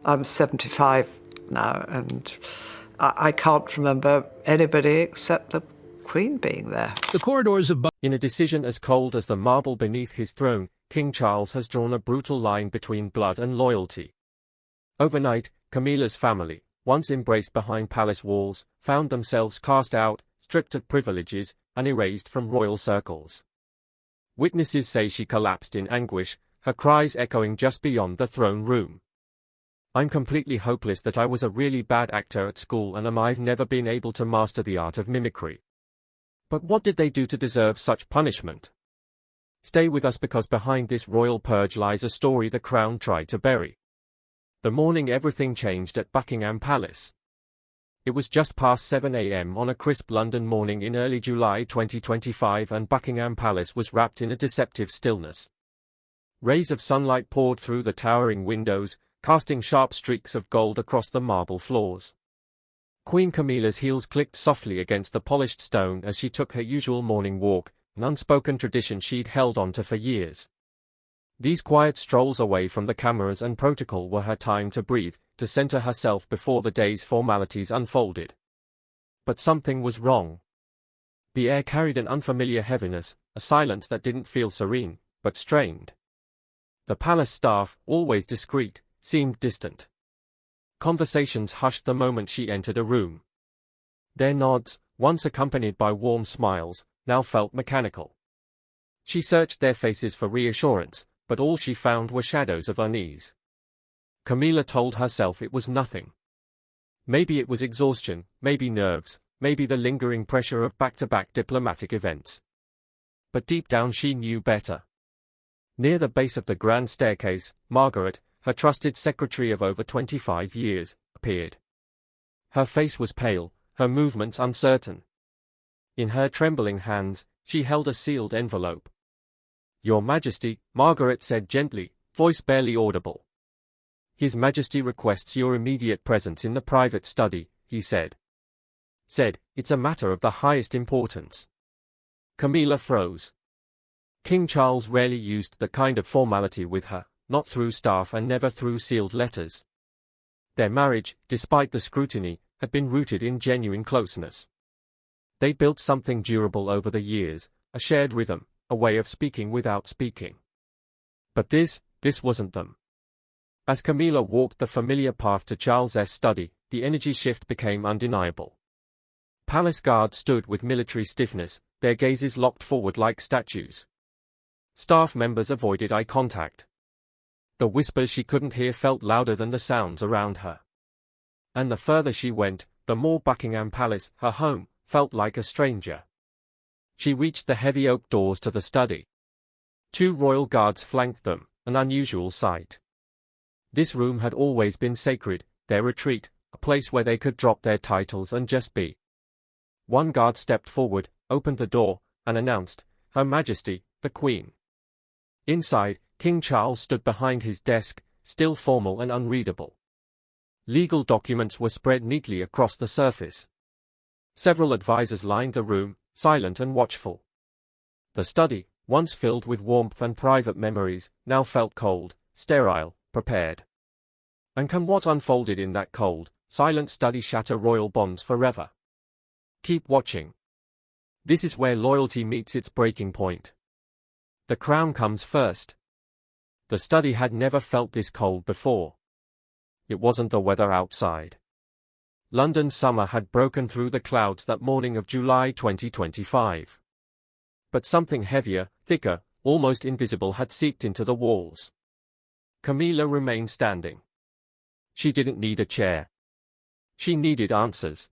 I'm 75 now, and I can't remember anybody except the Queen being there. The corridors of In a decision as cold as the marble beneath his throne, King Charles has drawn a brutal line between blood and loyalty. Overnight, Camilla's family, once embraced behind palace walls, found themselves cast out, stripped of privileges, and erased from royal circles. Witnesses say she collapsed in anguish, her cries echoing just beyond the throne room. "I'm completely hopeless that I was a really bad actor at school and I've never been able to master the art of mimicry. But what did they do to deserve such punishment?" Stay with us, because behind this royal purge lies a story the Crown tried to bury. The morning everything changed at Buckingham Palace. It was just past 7 a.m. on a crisp London morning in early July 2025, and Buckingham Palace was wrapped in a deceptive stillness. Rays of sunlight poured through the towering windows, casting sharp streaks of gold across the marble floors. Queen Camilla's heels clicked softly against the polished stone as she took her usual morning walk, an unspoken tradition she'd held onto for years. These quiet strolls away from the cameras and protocol were her time to breathe, to center herself before the day's formalities unfolded. But something was wrong. The air carried an unfamiliar heaviness, a silence that didn't feel serene, but strained. The palace staff, always discreet, seemed distant. Conversations hushed the moment she entered a room. Their nods, once accompanied by warm smiles, now felt mechanical. She searched their faces for reassurance, but all she found were shadows of unease. Camilla told herself it was nothing. Maybe it was exhaustion, maybe nerves, maybe the lingering pressure of back-to-back diplomatic events. But deep down she knew better. Near the base of the grand staircase, Margaret, her trusted secretary of over 25 years, appeared. Her face was pale, her movements uncertain. In her trembling hands, she held a sealed envelope. "Your Majesty," Margaret said gently, voice barely audible. "His Majesty requests your immediate presence in the private study," he said. "It's a matter of the highest importance." Camilla froze. King Charles rarely used that kind of formality with her, not through staff and never through sealed letters. Their marriage, despite the scrutiny, had been rooted in genuine closeness. They built something durable over the years, a shared rhythm, a way of speaking without speaking. But this wasn't them. As Camilla walked the familiar path to Charles's study, the energy shift became undeniable. Palace guards stood with military stiffness, their gazes locked forward like statues. Staff members avoided eye contact. The whispers she couldn't hear felt louder than the sounds around her. And the further she went, the more Buckingham Palace, her home, felt like a stranger. She reached the heavy oak doors to the study. 2 royal guards flanked them, an unusual sight. This room had always been sacred, their retreat, a place where they could drop their titles and just be. One guard stepped forward, opened the door, and announced, "Her Majesty, the Queen." Inside, King Charles stood behind his desk, still formal and unreadable. Legal documents were spread neatly across the surface. Several advisors lined the room, silent and watchful. The study, once filled with warmth and private memories, now felt cold, sterile, prepared. And can what unfolded in that cold, silent study shatter royal bonds forever? Keep watching. This is where loyalty meets its breaking point. The crown comes first. The study had never felt this cold before. It wasn't the weather outside. London's summer had broken through the clouds that morning of July 2025. But something heavier, thicker, almost invisible had seeped into the walls. Camilla remained standing. She didn't need a chair. She needed answers.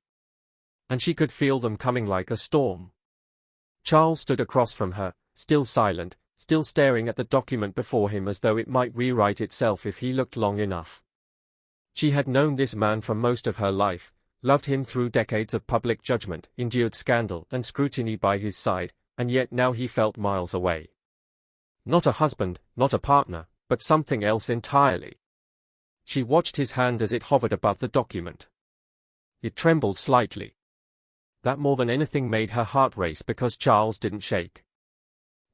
And she could feel them coming like a storm. Charles stood across from her, still silent, still staring at the document before him as though it might rewrite itself if he looked long enough. She had known this man for most of her life, loved him through decades of public judgment, endured scandal and scrutiny by his side, and yet now he felt miles away. Not a husband, not a partner, but something else entirely. She watched his hand as it hovered above the document. It trembled slightly. That more than anything made her heart race because Charles didn't shake.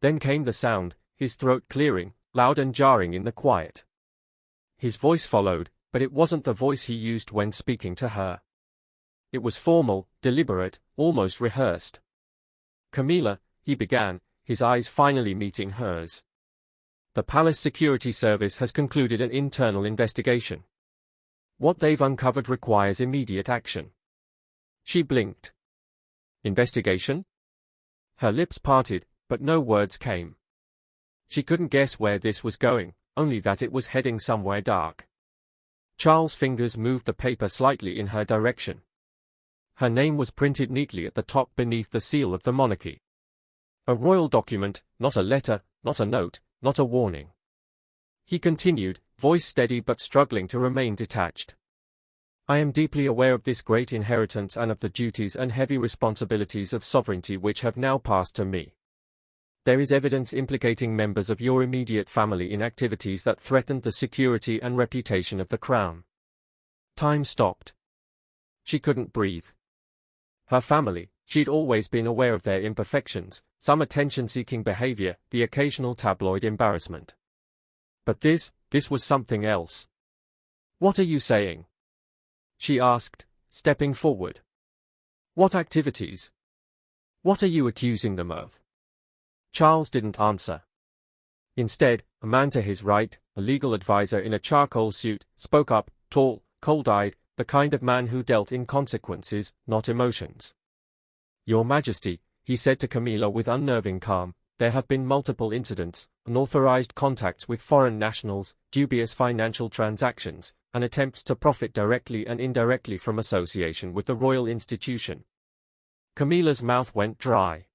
Then came the sound, his throat clearing, loud and jarring in the quiet. His voice followed, but it wasn't the voice he used when speaking to her. It was formal, deliberate, almost rehearsed. "Camilla," he began, his eyes finally meeting hers. "The Palace Security Service has concluded an internal investigation. What they've uncovered requires immediate action." She blinked. "Investigation?" Her lips parted, but no words came. She couldn't guess where this was going, only that it was heading somewhere dark. Charles' fingers moved the paper slightly in her direction. Her name was printed neatly at the top beneath the seal of the monarchy. A royal document, not a letter, not a note, not a warning. He continued, voice steady but struggling to remain detached. "I am deeply aware of this great inheritance and of the duties and heavy responsibilities of sovereignty which have now passed to me. There is evidence implicating members of your immediate family in activities that threatened the security and reputation of the crown." Time stopped. She couldn't breathe. Her family, she'd always been aware of their imperfections, some attention-seeking behavior, the occasional tabloid embarrassment. But this was something else. "What are you saying?" she asked, stepping forward. "What activities? What are you accusing them of?" Charles didn't answer. Instead, a man to his right, a legal advisor in a charcoal suit, spoke up, tall, cold-eyed, the kind of man who dealt in consequences, not emotions. "Your Majesty," he said to Camilla with unnerving calm, "there have been multiple incidents, unauthorized contacts with foreign nationals, dubious financial transactions, and attempts to profit directly and indirectly from association with the royal institution." Camilla's mouth went dry.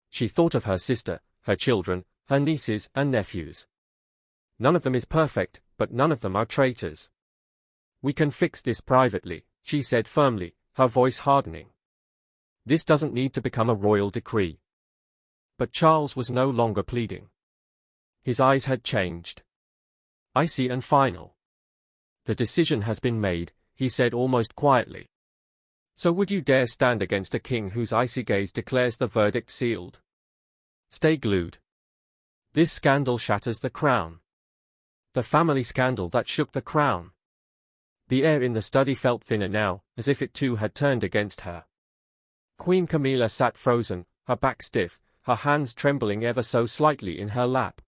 She thought of her sister, her children, her nieces and nephews. "None of them is perfect, but none of them are traitors. We can fix this privately," she said firmly, her voice hardening. "This doesn't need to become a royal decree." But Charles was no longer pleading. His eyes had changed. "Icy and final. The decision has been made," he said almost quietly. "So would you dare stand against a king whose icy gaze declares the verdict sealed? Stay glued. This scandal shatters the crown. The family scandal that shook the crown." The air in the study felt thinner now, as if it too had turned against her. Queen Camilla sat frozen, her back stiff, her hands trembling ever so slightly in her lap.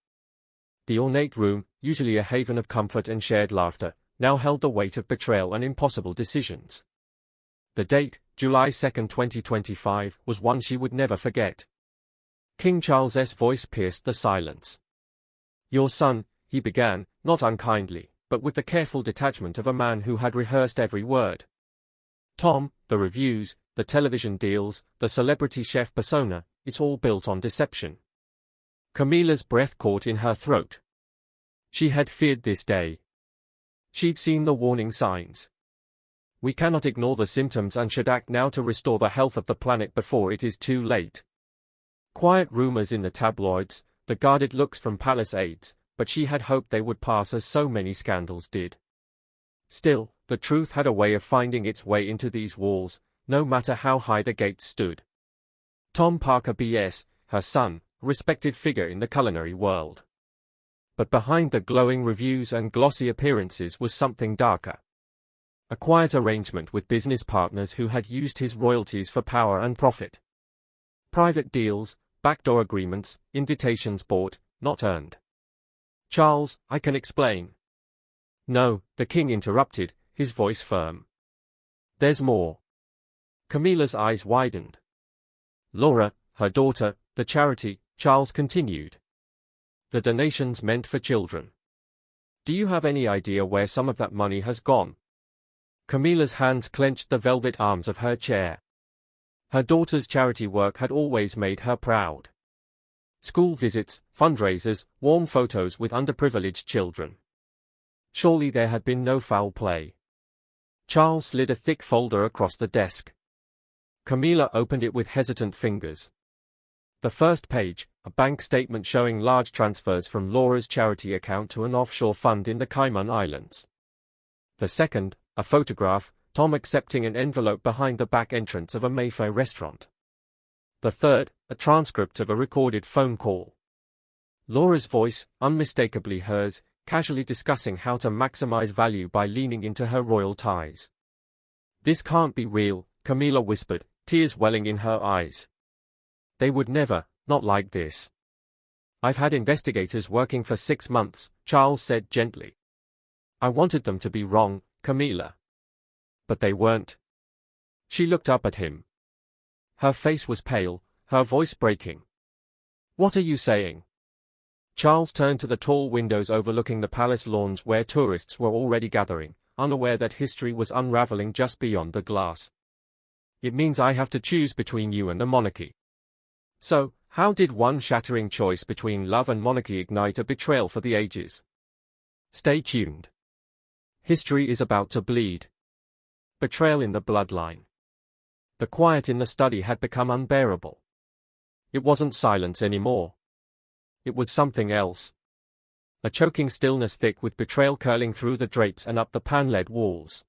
The ornate room, usually a haven of comfort and shared laughter, now held the weight of betrayal and impossible decisions. The date, July 2, 2025, was one she would never forget. King Charles's voice pierced the silence. "Your son," he began, not unkindly, but with the careful detachment of a man who had rehearsed every word. "Tom, the reviews, the television deals, the celebrity chef persona, it's all built on deception." Camilla's breath caught in her throat. She had feared this day. She'd seen the warning signs. "We cannot ignore the symptoms and should act now to restore the health of the planet before it is too late." Quiet rumors in the tabloids, the guarded looks from palace aides, but she had hoped they would pass as so many scandals did. Still, the truth had a way of finding its way into these walls, no matter how high the gates stood. Tom Parker B.S., her son, a respected figure in the culinary world. But behind the glowing reviews and glossy appearances was something darker. A quiet arrangement with business partners who had used his royalties for power and profit. Private deals, backdoor agreements, invitations bought, not earned. "Charles, I can explain." "No," the king interrupted, his voice firm. "There's more." Camilla's eyes widened. "Laura, her daughter, the charity," Charles continued. "The donations meant for children. Do you have any idea where some of that money has gone?" Camilla's hands clenched the velvet arms of her chair. Her daughter's charity work had always made her proud. School visits, fundraisers, warm photos with underprivileged children. Surely there had been no foul play. Charles slid a thick folder across the desk. Camilla opened it with hesitant fingers. The first page, a bank statement showing large transfers from Laura's charity account to an offshore fund in the Cayman Islands. The second, a photograph, Tom accepting an envelope behind the back entrance of a Mayfair restaurant. The third, a transcript of a recorded phone call. Laura's voice, unmistakably hers, casually discussing how to maximize value by leaning into her royal ties. "This can't be real," Camilla whispered, tears welling in her eyes. "They would never, not like this." "I've had investigators working for 6 months," Charles said gently. "I wanted them to be wrong, Camilla. But they weren't." She looked up at him. Her face was pale, her voice breaking. "What are you saying?" Charles turned to the tall windows overlooking the palace lawns where tourists were already gathering, unaware that history was unraveling just beyond the glass. "It means I have to choose between you and the monarchy." So, how did one shattering choice between love and monarchy ignite a betrayal for the ages? Stay tuned. History is about to bleed. Betrayal in the bloodline. The quiet in the study had become unbearable. It wasn't silence anymore. It was something else. A choking stillness thick with betrayal curling through the drapes and up the pan-led walls.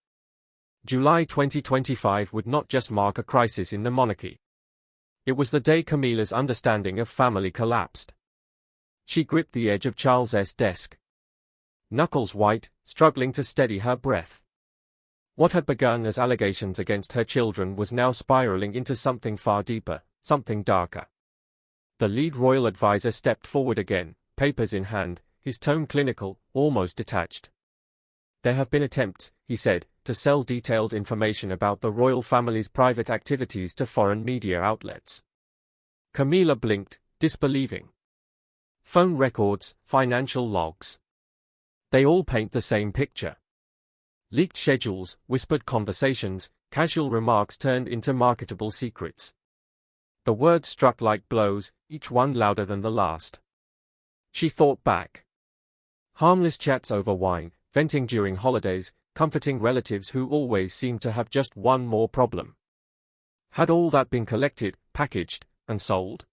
July 2025 would not just mark a crisis in the monarchy. It was the day Camilla's understanding of family collapsed. She gripped the edge of Charles's desk. Knuckles white, struggling to steady her breath. What had begun as allegations against her children was now spiraling into something far deeper, something darker. The lead royal advisor stepped forward again, papers in hand, his tone clinical, almost detached. "There have been attempts," he said, "to sell detailed information about the royal family's private activities to foreign media outlets." Camilla blinked, disbelieving. "Phone records, financial logs. They all paint the same picture. Leaked schedules, whispered conversations, casual remarks turned into marketable secrets." The words struck like blows, each one louder than the last. She thought back. Harmless chats over wine, venting during holidays, comforting relatives who always seemed to have just one more problem. Had all that been collected, packaged, and sold?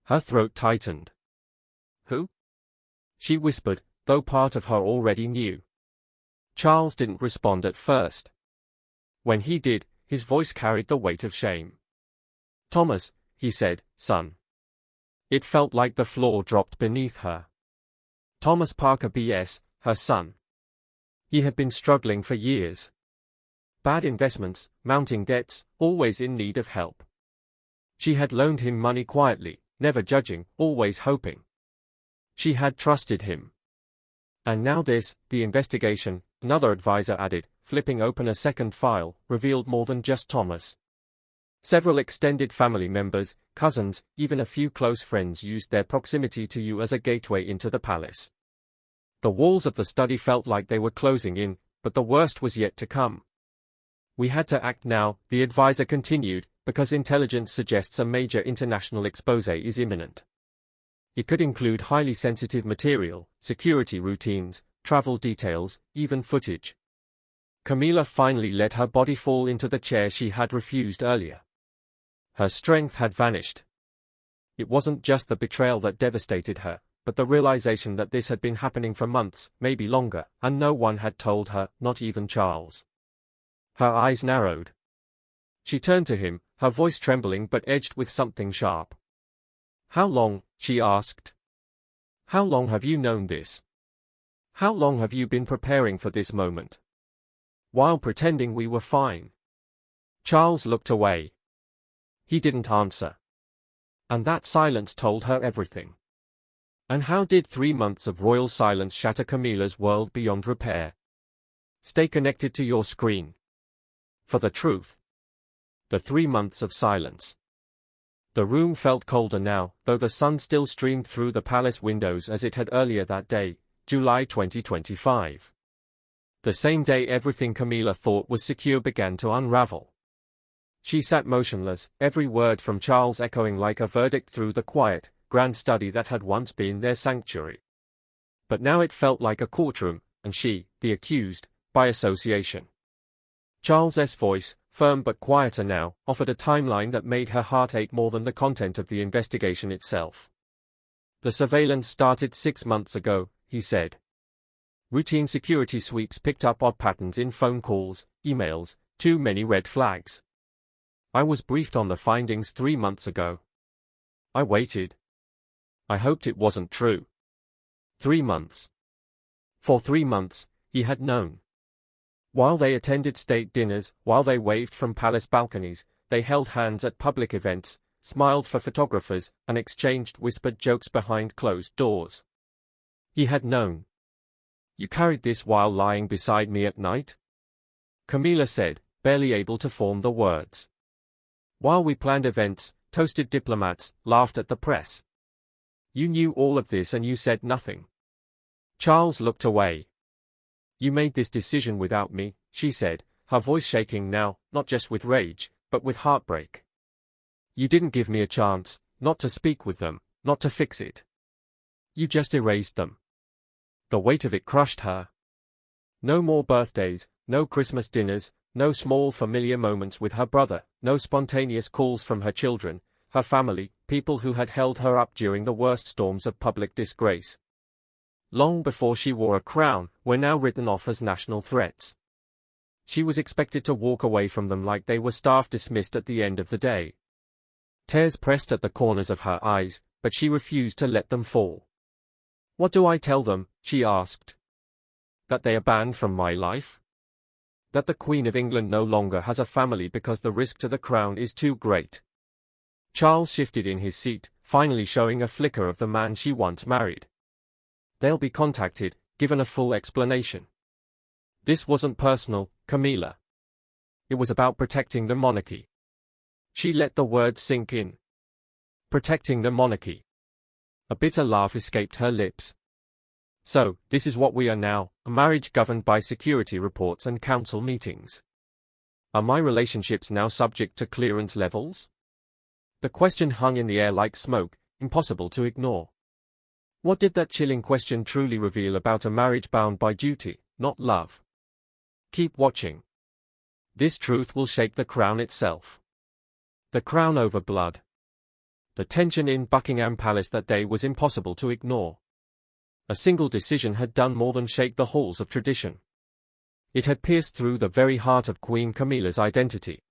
Her throat tightened. "Who?" she whispered, though part of her already knew. Charles didn't respond at first. When he did, his voice carried the weight of shame. "Thomas," he said, "son." It felt like the floor dropped beneath her. Thomas Parker B.S., her son. He had been struggling for years. Bad investments, mounting debts, always in need of help. She had loaned him money quietly, never judging, always hoping. She had trusted him. And now this, the investigation, another advisor added, flipping open a second file, revealed more than just Thomas. Several extended family members, cousins, even a few close friends used their proximity to you as a gateway into the palace. The walls of the study felt like they were closing in, but the worst was yet to come. "We had to act now," the advisor continued, "because intelligence suggests a major international expose is imminent. It could include highly sensitive material, security routines, travel details, even footage." Camilla finally let her body fall into the chair she had refused earlier. Her strength had vanished. It wasn't just the betrayal that devastated her, but the realization that this had been happening for months, maybe longer, and no one had told her, not even Charles. Her eyes narrowed. She turned to him, her voice trembling but edged with something sharp. "How long?" she asked. "How long have you known this? How long have you been preparing for this moment? While pretending we were fine?" Charles looked away. He didn't answer. And that silence told her everything. And how did 3 months of royal silence shatter Camilla's world beyond repair? Stay connected to your screen for the truth. The 3 months of silence. The room felt colder now, though the sun still streamed through the palace windows as it had earlier that day, July 2025. The same day everything Camilla thought was secure began to unravel. She sat motionless, every word from Charles echoing like a verdict through the quiet, grand study that had once been their sanctuary. But now it felt like a courtroom, and she, the accused, by association. Charles's voice, firm but quieter now, offered a timeline that made her heart ache more than the content of the investigation itself. "The surveillance started 6 months ago," he said. "Routine security sweeps picked up odd patterns in phone calls, emails, too many red flags. I was briefed on the findings 3 months ago. I waited. I hoped it wasn't true. 3 months. For 3 months, he had known. While they attended state dinners, while they waved from palace balconies, they held hands at public events, smiled for photographers, and exchanged whispered jokes behind closed doors. He had known. "You carried this while lying beside me at night?" Camilla said, barely able to form the words. "While we planned events, toasted diplomats, laughed at the press. You knew all of this and you said nothing." Charles looked away. "You made this decision without me," she said, her voice shaking now, not just with rage, but with heartbreak. "You didn't give me a chance, not to speak with them, not to fix it. You just erased them." The weight of it crushed her. No more birthdays, no Christmas dinners, no small familiar moments with her brother, no spontaneous calls from her children, her family, people who had held her up during the worst storms of public disgrace. Long before she wore a crown, were now written off as national threats. She was expected to walk away from them like they were staff dismissed at the end of the day. Tears pressed at the corners of her eyes, but she refused to let them fall. "What do I tell them?" she asked. "That they are banned from my life? That the Queen of England no longer has a family because the risk to the crown is too great?" Charles shifted in his seat, finally showing a flicker of the man she once married. "They'll be contacted, given a full explanation. This wasn't personal, Camilla. It was about protecting the monarchy." She let the words sink in. Protecting the monarchy. A bitter laugh escaped her lips. "So, this is what we are now, a marriage governed by security reports and council meetings. Are my relationships now subject to clearance levels?" The question hung in the air like smoke, impossible to ignore. What did that chilling question truly reveal about a marriage bound by duty, not love? Keep watching. This truth will shake the crown itself. The crown over blood. The tension in Buckingham Palace that day was impossible to ignore. A single decision had done more than shake the halls of tradition. It had pierced through the very heart of Queen Camilla's identity.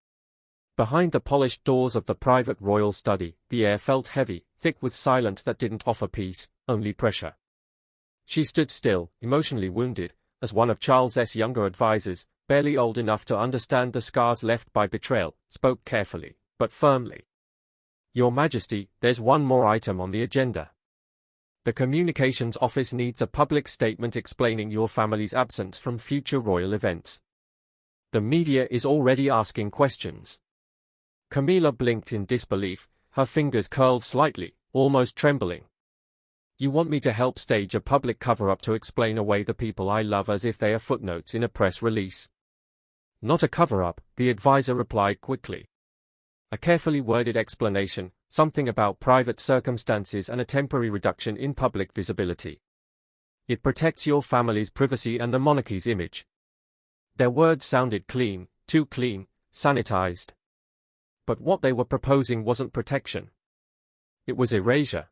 Behind the polished doors of the private royal study, the air felt heavy, thick with silence that didn't offer peace, only pressure. She stood still, emotionally wounded, as one of Charles's younger advisers, barely old enough to understand the scars left by betrayal, spoke carefully, but firmly. "Your Majesty, there's one more item on the agenda. The Communications Office needs a public statement explaining your family's absence from future royal events. The media is already asking questions." Camilla blinked in disbelief, her fingers curled slightly, almost trembling. "You want me to help stage a public cover-up to explain away the people I love as if they are footnotes in a press release?" "Not a cover-up," the advisor replied quickly. "A carefully worded explanation, something about private circumstances and a temporary reduction in public visibility. It protects your family's privacy and the monarchy's image." Their words sounded clean, too clean, sanitized. But what they were proposing wasn't protection. It was erasure.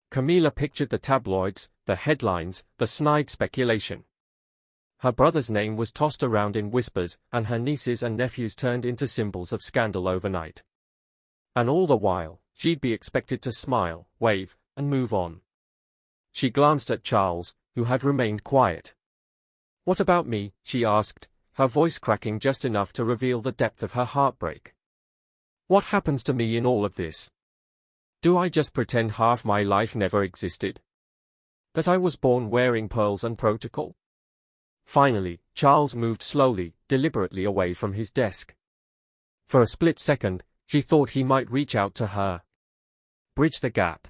Camilla pictured the tabloids, the headlines, the snide speculation. Her brother's name was tossed around in whispers, and her nieces and nephews turned into symbols of scandal overnight. And all the while, she'd be expected to smile, wave, and move on. She glanced at Charles, who had remained quiet. "What about me?" she asked, her voice cracking just enough to reveal the depth of her heartbreak. "What happens to me in all of this? Do I just pretend half my life never existed? That I was born wearing pearls and protocol?" Finally, Charles moved slowly, deliberately away from his desk. For a split second, she thought he might reach out to her. Bridge the gap.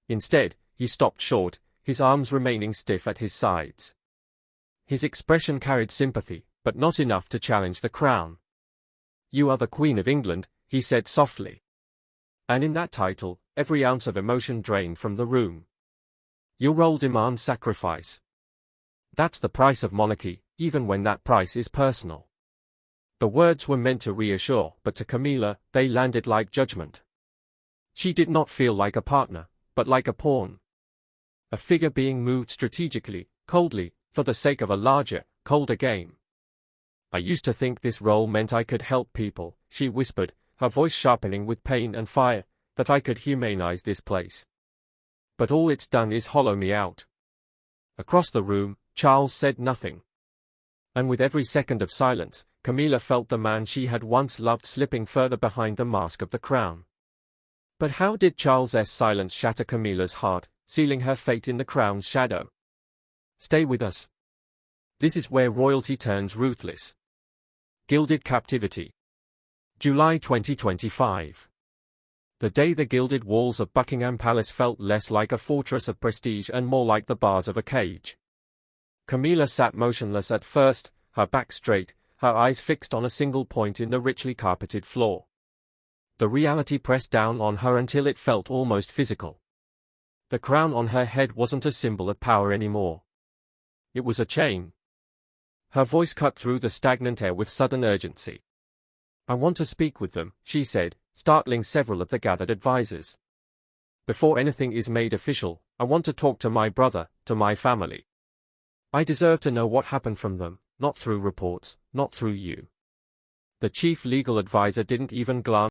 Instead, he stopped short, his arms remaining stiff at his sides. His expression carried sympathy, but not enough to challenge the crown. "You are the Queen of England," he said softly. And in that title, every ounce of emotion drained from the room. "Your role demands sacrifice. That's the price of monarchy, even when that price is personal." The words were meant to reassure, but to Camilla, they landed like judgment. She did not feel like a partner, but like a pawn. A figure being moved strategically, coldly, for the sake of a larger, colder game. "I used to think this role meant I could help people," she whispered, her voice sharpening with pain and fire, "that I could humanize this place. But all it's done is hollow me out. Across the room, Charles said nothing. And with every second of silence, Camilla felt the man she had once loved slipping further behind the mask of the crown. But how did Charles's silence shatter Camilla's heart, sealing her fate in the crown's shadow? Stay with us. This is where royalty turns ruthless. Gilded Captivity. July 2025. The day the gilded walls of Buckingham Palace felt less like a fortress of prestige and more like the bars of a cage. Camilla sat motionless at first, her back straight, her eyes fixed on a single point in the richly carpeted floor. The reality pressed down on her until it felt almost physical. The crown on her head wasn't a symbol of power anymore. It was a chain. Her voice cut through the stagnant air with sudden urgency. "I want to speak with them," she said, startling several of the gathered advisors. "Before anything is made official, I want to talk to my brother, to my family. I deserve to know what happened from them, not through reports, not through you." The chief legal advisor didn't even glance